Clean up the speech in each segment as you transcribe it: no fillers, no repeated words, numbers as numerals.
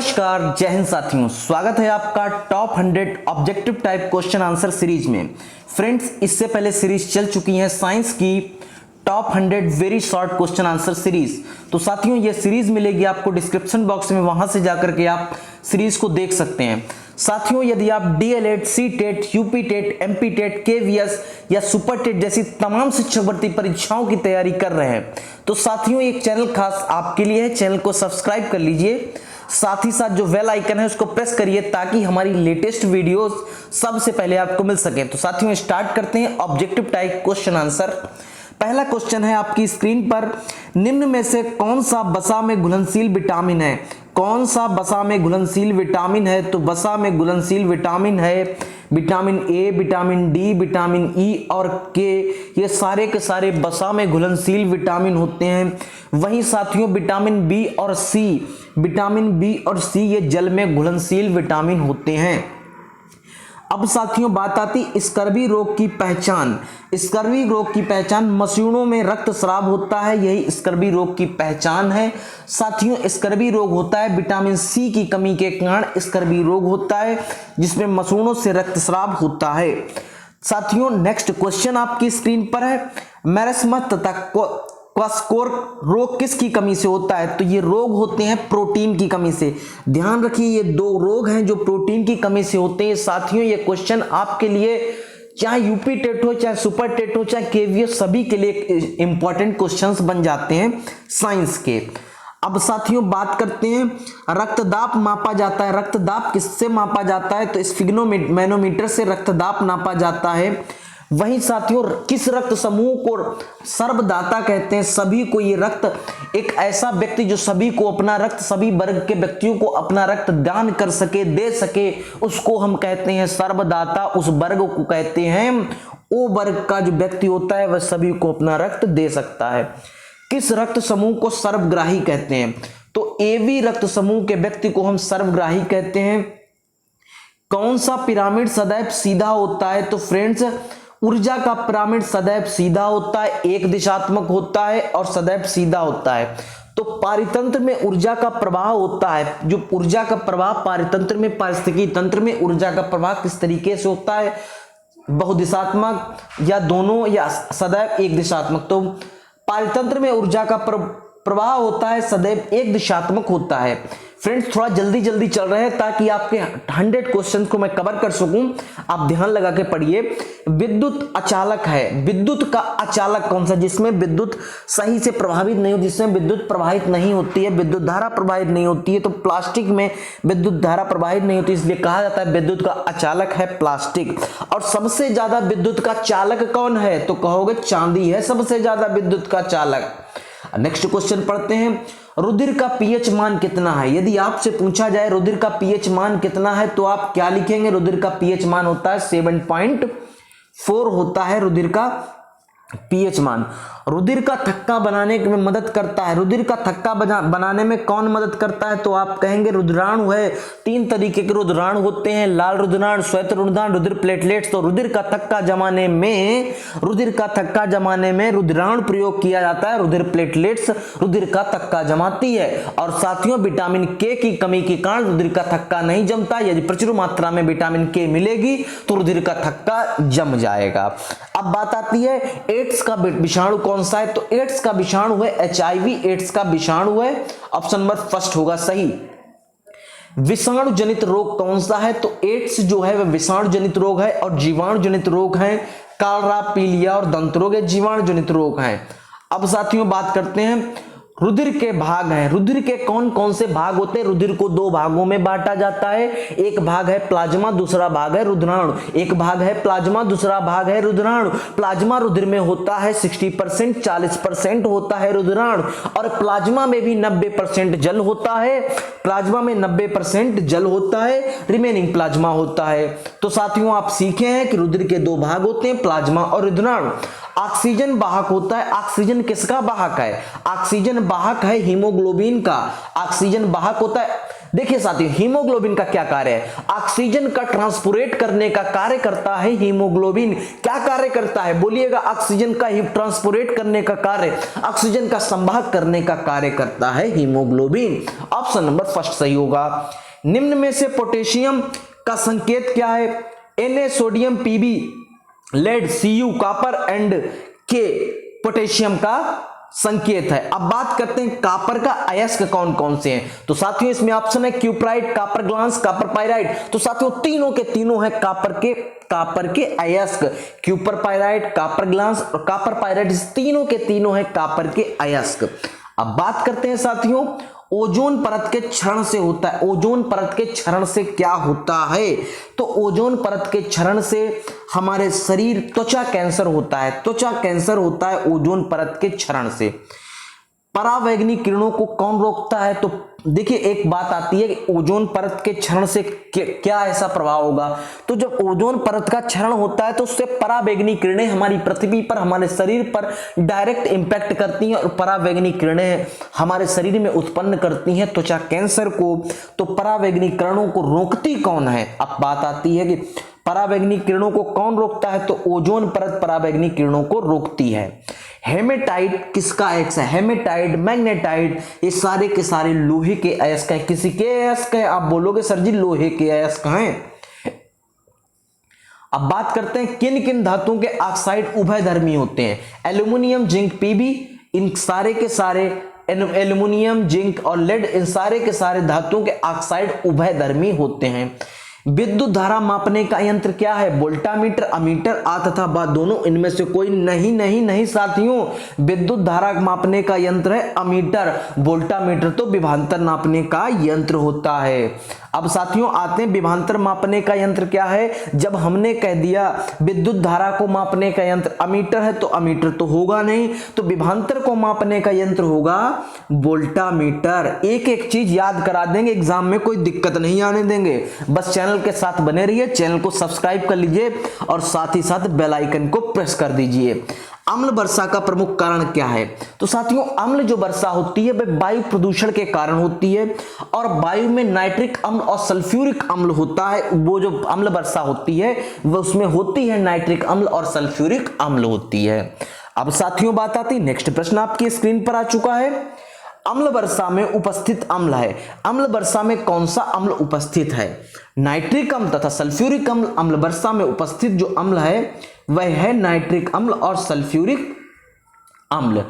नमस्कार, जय हिंद साथियों। स्वागत है आपका top 100 objective type question answer series में। फ्रेंड्स, इससे पहले सीरीज चल चुकी है साइंस की top 100 very short question answer series. तो साथियों, ये सीरीज मिलेगी आपको डिस्क्रिप्शन बॉक्स में, वहां से जाकर के आप सीरीज को देख सकते हैं। साथियों, यदि आप DElEd, C TET, UP TET, MP TET, KVS या सुपर टेट जैसी तमाम शिक्षक भर्ती परीक्षाओं की तैयारी कर रहे हैं तो साथियों, एक चैनल खास आपके लिए है। चैनल को सब्सक्राइब कर लीजिए, साथ ही साथ जो बेल आइकन है उसको प्रेस करिए ताकि हमारी लेटेस्ट वीडियोस सबसे पहले आपको मिल सके। तो साथियों, स्टार्ट करते हैं ऑब्जेक्टिव टाइप क्वेश्चन आंसर। पहला क्वेश्चन है आपकी स्क्रीन पर, निम्न में से कौन सा वसा में घुलनशील विटामिन है? कौन सा वसा में घुलनशील विटामिन है? तो वसा में घुलनशील विटामिन है vitamin A, vitamin D, vitamin E और के। ये सारे के सारे वसा में घुलनशील विटामिन होते हैं। वहीं साथियों, विटामिन बी और सी, विटामिन बी और सी ये जल में घुलनशील विटामिन होते हैं। अब साथियों, बात आती स्कर्वी रोग की पहचान। स्कर्वी रोग की पहचान, मसूड़ों में रक्तस्राव होता है, यही स्कर्वी रोग की पहचान है। साथियों, स्कर्वी रोग होता है विटामिन सी की कमी के कारण स्कर्वी रोग होता है, जिसमें मसूड़ों से रक्तस्राव होता है। साथियों, नेक्स्ट क्वेश्चन आपकी स्क्रीन पर है, मैरस्मस तथा क्वास्कोर रोग किसकी कमी से होता है? तो ये रोग होते हैं प्रोटीन की कमी से। ध्यान रखिए, ये दो रोग हैं जो प्रोटीन की कमी से होते हैं। साथियों, ये क्वेश्चन आपके लिए चाहे यूपी टेट हो, चाहे सुपर टेट हो, चाहे केवीएस, सभी के लिए इंपॉर्टेंट क्वेश्चंस बन जाते हैं साइंस के। अब साथियों, बात करते हैं रक्तदाब मापा जाता है। रक्तदाब किससे मापा जाता है? तो स्फिग्नोमैनोमीटर से रक्तदाब नापा जाता है। वहीं साथियों, किस रक्त समूह को सर्वदाता कहते हैं? सभी को ये रक्त, एक ऐसा व्यक्ति जो सभी को अपना रक्त, सभी वर्ग के व्यक्तियों को अपना रक्त दान कर सके, दे सके, उसको हम कहते हैं सर्वदाता। उस वर्ग को कहते हैं, वो वर्ग का जो व्यक्ति होता है वह सभी को अपना रक्त दे सकता है। किस रक्त समूह को सर्वग्राही कहते हैं? तो एबी रक्त समूह के व्यक्ति को हम सर्वग्राही कहते हैं। कौन सा पिरामिड सदैव सीधा होता है? तो फ्रेंड्स, ऊर्जा का पिरामिड सदैव सीधा होता है, एक दिशात्मक होता है और सदैव सीधा होता है। तो पारितंत्र में ऊर्जा का प्रवाह होता है, जो ऊर्जा का प्रवाह पारितंत्र में, पारिस्थितिकी तंत्र में ऊर्जा का प्रवाह किस तरीके से होता है? बहुदिशात्मक या दोनों या सदैव एक दिशात्मक? तो पारितंत्र में ऊर्जा का प्रवाह होता है, सदैव एक दिशात्मक होता है। फ्रेंड्स, थोड़ा जल्दी जल्दी चल रहे हैं ताकि आपके 100 क्वेश्चंस को मैं कवर कर सकूं। आप ध्यान लगा के पढ़िए। विद्युत अचालक है, विद्युत का अचालक कौन सा? जिसमें विद्युत सही से प्रभावित नहीं होती, जिसमें विद्युत प्रवाहित नहीं होती है, विद्युत धारा प्रवाहित नहीं होती है। तो प्लास्टिक में विद्युत धारा प्रवाहित नहीं होती, इसलिए कहा जाता है विद्युत का अचालक है प्लास्टिक। और सबसे ज्यादा विद्युत का चालक कौन है? तो कहोगे चांदी है सबसे ज्यादा विद्युत का चालक। नेक्स्ट क्वेश्चन पढ़ते हैं, रुधिर का पीएच मान कितना है? यदि आपसे पूछा जाए रुधिर का पीएच मान कितना है तो आप क्या लिखेंगे? रुधिर का पीएच मान होता है 7.4 होता है रुधिर का पीएच मान। रुधिर का थक्का बनाने में मदद करता है। रुधिर का थक्का बनाने में कौन मदद करता है? तो आप कहेंगे रुधिराणु है। 3 तरीके के रुधिराणु होते हैं, लाल रुधिराणु, श्वेत रुधिराणु, रुधिर प्लेटलेट्स। तो रुधिर का थक्का जमाने में रुधिराणु प्रयोग किया जाता है, रुधिर प्लेटलेट्स रुधिर का थक्का जमाती है। और साथियों, विटामिन के की कमी के कारण रुधिर का थक्का नहीं जमता। यदि प्रचुर मात्रा में विटामिन के मिलेगी तो रुधिर का थक्का जम जाएगा। अब बात आती है एड्स का विषाणु कौन सा है? तो एड्स का विषाणु है एचआईवी, एड्स का विषाणु है। ऑप्शन नंबर फर्स्ट होगा सही। विषाणु जनित रोग कौन सा है? तो एड्स जो है वह विषाणु जनित रोग है और जीवाणु जनित रोग है कालरा, पीलिया और दंत रोग है जीवाणु जनित रोग है। अब साथियों, बात करते हैं रुधिर के भाग हैं। रुधिर के कौन कौन से भाग होते हैं? रुधिर को 2 भागों में बांटा जाता है। एक भाग है प्लाज्मा, दूसरा भाग है रुधिराणु। एक भाग है प्लाज्मा, दूसरा भाग है रुधिराणु। प्लाज्मा रुधिर में होता है 60%, 40% होता है रुधिराणु। और प्लाज्मा में भी 90% जल होता है। प्लाज्मा में 90% जल होता है, रिमेनिंग प्लाज्मा होता है। तो साथियों, आप सीखे हैं कि रुधिर के 2 भाग होते हैं, प्लाज्मा और रुधिराणु। ऑक्सीजन वाहक होता है। ऑक्सीजन किसका वाहक है? ऑक्सीजन वाहक है हीमोग्लोबिन का। ऑक्सीजन वाहक होता है देखिए साथियों, हीमोग्लोबिन का क्या कार्य है? ऑक्सीजन का ट्रांसपोर्ट करने का कार्य करता है हीमोग्लोबिन। क्या कार्य करता है बोलिएगा? ऑक्सीजन का ट्रांसपोर्ट करने का कार्य, ऑक्सीजन का संवाहक करने का कार्य करता है हीमोग्लोबिन। ऑप्शन नंबर फर्स्ट सही होगा। निम्न में से पोटेशियम का संकेत क्या है? Na, sodium, Pb, lead, Cu, copper and K potassium का संकेत है। अब बात करते हैं कॉपर का अयस्क कौन कौन से हैं। तो साथियों इसमें ऑप्शन है cuprite, copper glass, copper pyrite. तो साथियों तीनों के तीनों है कॉपर के अयस्क। क्यूपर पाइराइट, कॉपर ग्लास और कॉपर पाइराइट, इस तीनों के तीनों है कॉपर के अयस्क। अब बात करते हैं साथियों ओजोन परत के क्षरण से होता है। ओजोन परत के क्षरण से क्या होता है? तो ओजोन परत के क्षरण से हमारे शरीर त्वचा कैंसर होता है। त्वचा कैंसर होता है ओजोन परत के क्षरण से। परावैंगनिक किरणों को कौन रोकता है? तो देखिए एक बात आती है कि ओजोन परत के क्षरण से क्या ऐसा प्रभाव होगा। तो जब ओजोन परत का क्षरण होता है तो उससे परावैंगनिक किरणें हमारी पृथ्वी पर, हमारे शरीर पर डायरेक्ट इंपैक्ट करती हैं और परावैंगनिक किरणें हमारे शरीर में उत्पन्न करती हैं त्वचा कैंसर को। तो परावैंगनिक किरणों को रोकती कौन है? अब बात आती है कि परावैंगनिक किरणों को कौन रोकता है? तो ओजोन परत परावैंगनिक किरणों को रोकती है। हेमेटाइट किसका एक्स है? हेमेटाइट, मैग्नेटाइट, ये सारे के सारे लोहे के अयस्क हैं। किसी के अयस्क हैं? आप बोलोगे सर जी लोहे के अयस्क हैं। अब बात करते हैं किन किन धातुओं के ऑक्साइड उभयधर्मी होते हैं। एल्यूमिनियम, जिंक, पीबी, इन सारे के सारे एल्यूमिनियम, जिंक और लेड, इन सारे के सारे धातुओं के ऑक्साइड उभयधर्मी होते हैं। विद्युत धारा मापने का यंत्र क्या है? वोल्टामीटर, अमीटर, आ तथा बा दोनों इनमें से कोई नहीं। नहीं नहीं साथियों, विद्युत धारा मापने का यंत्र है अमीटर। वोल्टामीटर तो विभवांतर नापने का यंत्र होता है। अब साथियों आते हैं विभवांतर मापने का यंत्र क्या है। जब हमने कह दिया विद्युत धारा को मापने का यंत्र अमीटर है तो अमीटर तो होगा नहीं, तो विभवांतर को मापने का यंत्र होगा वोल्टामीटर। एक एक चीज याद करा देंगे, एग्जाम में कोई दिक्कत नहीं आने देंगे। बस चैनल के साथ बने रहिए, चैनल को सब्सक्राइब कर लीजिए और साथ ही साथ बेल आइकन को प्रेस कर दीजिए। अम्ल वर्षा का प्रमुख कारण क्या है? तो साथियों अम्ल जो वर्षा होती है वह वायु प्रदूषण के कारण होती है और वायु में नाइट्रिक अम्ल और सल्फ्यूरिक अम्ल होता है। वो जो अम्ल वर्षा होती है वह उसमें होती है नाइट्रिक अम्ल और सल्फ्यूरिक अम्ल होती है। अब साथियों बात आती है, नेक्स्ट प्रश्न आपकी स्क्रीन पर आ चुका है। अम्ल वर्षा में उपस्थित अम्ल है। अम्ल वर्षा में कौन सा अम्ल उपस्थित है? नाइट्रिक अम्ल तथा सल्फ्यूरिक अम्ल। अम्ल वर्षा में उपस्थित जो अम्ल है वह है नाइट्रिक अम्ल और सल्फ्यूरिक अम्ल।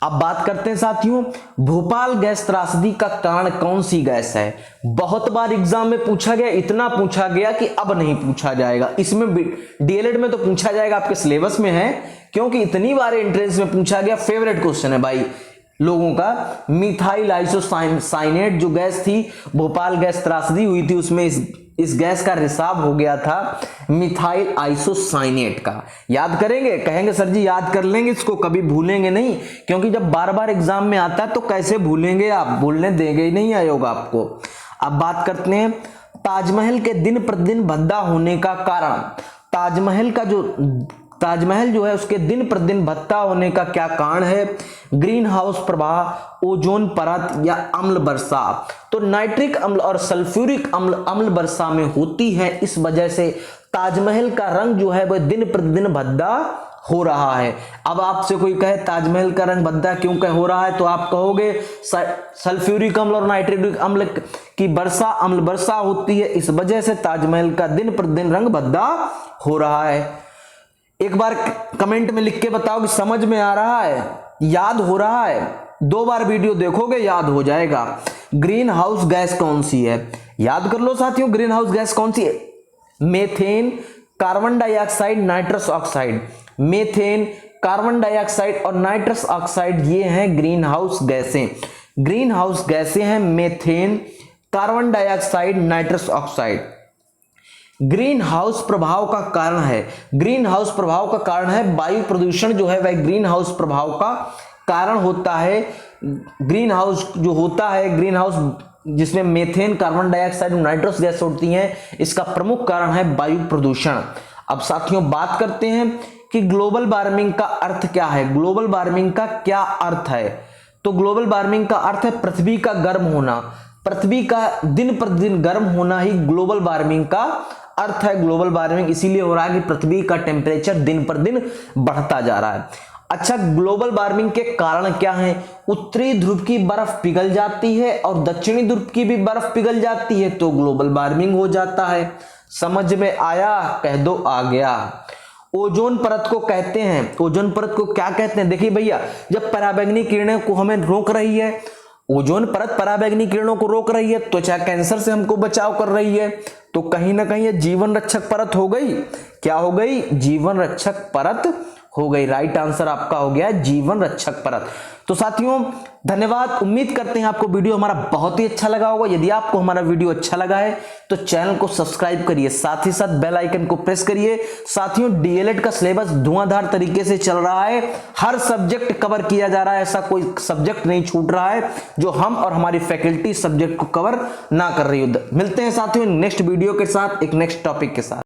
अब बात करते हैं साथियों भोपाल गैस त्रासदी का कारण कौन सी गैस है? बहुत बार एग्जाम में पूछा गया, इतना पूछा गया कि अब नहीं पूछा जाएगा। इसमें डीएलएड में तो पूछा जाएगा, आपके सिलेबस में है, क्योंकि इतनी बार एंट्रेंस में पूछा गया। फेवरेट क्वेश्चन है भाई लोगों का। मिथाइल आइसोसाइनेट जो गैस थी, भोपाल गैस त्रासदी हुई थी, उसमें इस गैस का रिसाव हो गया था मिथाइल आइसोसाइनेट का। याद करेंगे? कहेंगे सर जी याद कर लेंगे, इसको कभी भूलेंगे नहीं, क्योंकि जब बार बार एग्जाम में आता है तो कैसे भूलेंगे आप, भूलने देंगे ही नहीं आयोग आपको। अब बात करते हैं ताजमहल के दिन प्रतिदिन भद्दा होने का कारण। ताजमहल जो है उसके दिन प्रतिदिन भत्ता होने का क्या कारण है? ग्रीन हाउस प्रभाव, ओजोन परत या अम्ल वर्षा? तो नाइट्रिक अम्ल और सल्फ्यूरिक अम्ल वर्षा में होती है, इस वजह से ताजमहल का रंग जो है वह दिन प्रतिदिन भद्दा हो रहा है। अब आपसे कोई कहे ताजमहल का रंग भद्दा क्यों हो रहा है, तो आप कहोगे सल्फ्यूरिक अम्ल और नाइट्रिक अम्ल की अम्ल वर्षा होती है, इस वजह से ताजमहल का दिन प्रतिदिन रंग भद्दा हो रहा है। एक बार कमेंट में लिख के बताओ कि समझ में आ रहा है, याद हो रहा है। 2 बार वीडियो देखोगे याद हो जाएगा। ग्रीन हाउस गैस कौन सी है? याद कर लो साथियों, ग्रीन हाउस गैस कौन सी है? Methane, carbon dioxide, nitrous oxide. Methane, carbon dioxide और नाइट्रस ऑक्साइड ये हैं ग्रीन हाउस गैसें। ग्रीन हाउस गैसें हैं methane, carbon dioxide, nitrous oxide. Green house प्रभाव का कारण है, ग्रीन हाउस प्रभाव का कारण है वायु प्रदूषण जो है वह ग्रीन हाउस प्रभाव का कारण होता है। ग्रीन हाउस जो होता है, ग्रीन हाउस जिसमें मेथेन, कार्बन डाइऑक्साइड और नाइट्रस गैस होती हैं, इसका प्रमुख कारण है वायु प्रदूषण। अब साथियों बात करते हैं कि ग्लोबल वार्मिंग का अर्थ क्या है। ग्लोबल वार्मिंग का क्या अर्थ है? तो ग्लोबल वार्मिंग का अर्थ है पृथ्वी का गर्म होना। पृथ्वी का दिन प्रतिदिन गर्म होना ही ग्लोबल वार्मिंग का अर्थ है। ग्लोबल वार्मिंग इसीलिए हो रहा है कि पृथ्वी का टेम्परेचर दिन पर दिन बढ़ता जा रहा है। अच्छा, ग्लोबल वार्मिंग के कारण क्या हैं? उत्तरी ध्रुव की बर्फ पिघल जाती है और दक्षिणी ध्रुव की भी बर्फ पिघल जाती है, तो ग्लोबल वार्मिंग हो जाता है। समझ में आया? कह दो आ गया। ओजोन परत को कहते हैं, ओजोन परत को क्या कहते हैं? देखिए भैया, जब पराबैंगनी किरणें को हमें रोक रही है, ओजोन परत पराबैंगनी किरणों को रोक रही है, त्वचा कैंसर से हमको बचाव कर रही है, तो कहीं ना कहीं ये जीवन रक्षक परत हो गई। क्या हो गई? जीवन रक्षक परत हो गई। राइट आंसर आपका हो गया जीवन रक्षक परत। तो साथियों धन्यवाद, उम्मीद करते हैं आपको वीडियो हमारा बहुत ही अच्छा लगा होगा। यदि आपको हमारा वीडियो अच्छा लगा है तो चैनल को सब्सक्राइब करिए, साथ ही साथ बेल आइकन को प्रेस करिए। साथियों डीएलएड का सिलेबस धुआंधार तरीके से चल रहा है, हर सब्जेक्ट कवर किया जा रहा है, ऐसा कोई सब्जेक्ट नहीं छूट रहा है जो हम और हमारी फैकल्टी सब्जेक्ट को कवर ना कर रही हो। मिलते हैं साथियों नेक्स्ट वीडियो के साथ, एक नेक्स्ट टॉपिक के साथ।